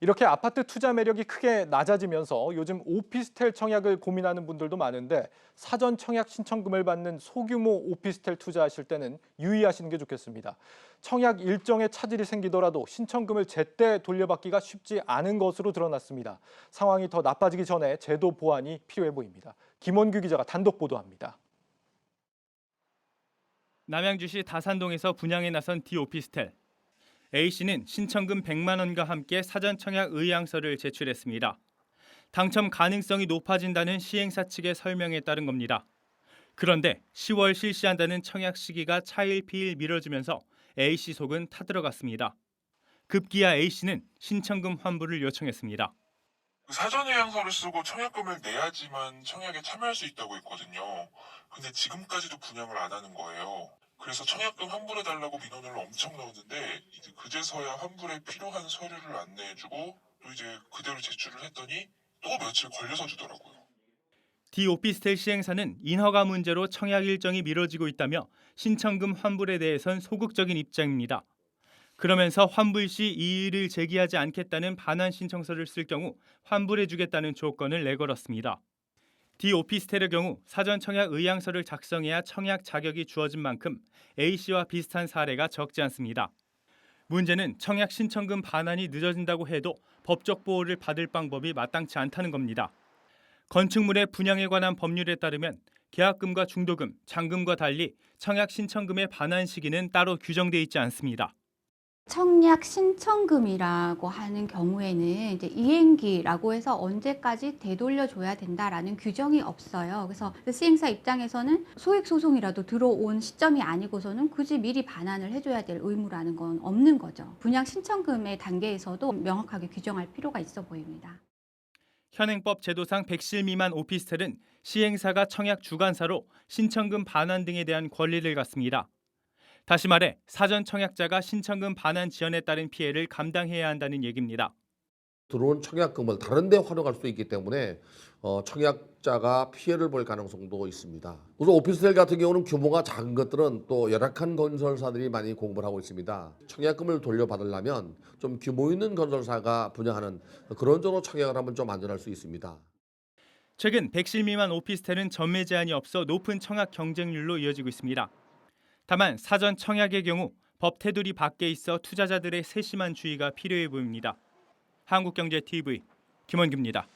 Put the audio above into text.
이렇게 아파트 투자 매력이 크게 낮아지면서 요즘 오피스텔 청약을 고민하는 분들도 많은데 사전 청약 신청금을 받는 소규모 오피스텔 투자하실 때는 유의하시는 게 좋겠습니다. 청약 일정에 차질이 생기더라도 신청금을 제때 돌려받기가 쉽지 않은 것으로 드러났습니다. 상황이 더 나빠지기 전에 제도 보완이 필요해 보입니다. 김원규 기자가 단독 보도합니다. 남양주시 다산동에서 분양에 나선 D오피스텔. A씨는 신청금 100만 원과 함께 사전 청약 의향서를 제출했습니다. 당첨 가능성이 높아진다는 시행사 측의 설명에 따른 겁니다. 그런데 10월 실시한다는 청약 시기가 차일피일 미뤄지면서 A씨 속은 타들어갔습니다. 급기야 A씨는 신청금 환불을 요청했습니다. 사전 의향서를 쓰고 청약금을 내야지만 청약에 참여할 수 있다고 했거든요. 근데 지금까지도 분양을 안 하는 거예요. 그래서 청약금 환불해달라고 민원을 엄청 넣었는데 이제 그제서야 환불에 필요한 서류를 안내해주고 또 이제 그대로 제출을 했더니 또 며칠 걸려서 주더라고요. D오피스텔 시행사는 인허가 문제로 청약 일정이 미뤄지고 있다며 신청금 환불에 대해선 소극적인 입장입니다. 그러면서 환불 시 이의를 제기하지 않겠다는 반환 신청서를 쓸 경우 환불해주겠다는 조건을 내걸었습니다. D오피스텔의 경우 사전 청약 의향서를 작성해야 청약 자격이 주어진 만큼 A씨와 비슷한 사례가 적지 않습니다. 문제는 청약 신청금 반환이 늦어진다고 해도 법적 보호를 받을 방법이 마땅치 않다는 겁니다. 건축물의 분양에 관한 법률에 따르면 계약금과 중도금, 잔금과 달리 청약 신청금의 반환 시기는 따로 규정돼 있지 않습니다. 청약 신청금이라고 하는 경우에는 이제 이행기라고 해서 언제까지 되돌려줘야 된다라는 규정이 없어요. 그래서 시행사 입장에서는 소액 소송이라도 들어온 시점이 아니고서는 굳이 미리 반환을 해줘야 될 의무라는 건 없는 거죠. 분양 신청금의 단계에서도 명확하게 규정할 필요가 있어 보입니다. 현행법 제도상 100실 미만 오피스텔은 시행사가 청약 주관사로 신청금 반환 등에 대한 권리를 갖습니다. 다시 말해 사전 청약자가 신청금 반환 지연에 따른 피해를 감당해야 한다는 얘기입니다. 들어온 청약금을 다른 데 활용할 수 있기 때문에 청약자가 피해를 볼 가능성도 있습니다. 우선 오피스텔 같은 경우는 규모가 작은 것들은 또 열악한 건설사들이 많이 공부를 하고 있습니다. 청약금을 돌려받으려면 좀 규모 있는 건설사가 분양하는 그런 쪽으로 청약을 하면 좀 안전할 수 있습니다. 최근 100실 미만 오피스텔은 전매 제한이 없어 높은 청약 경쟁률로 이어지고 있습니다. 다만 사전 청약의 경우 법 테두리 밖에 있어 투자자들의 세심한 주의가 필요해 보입니다. 한국경제TV 김원규입니다.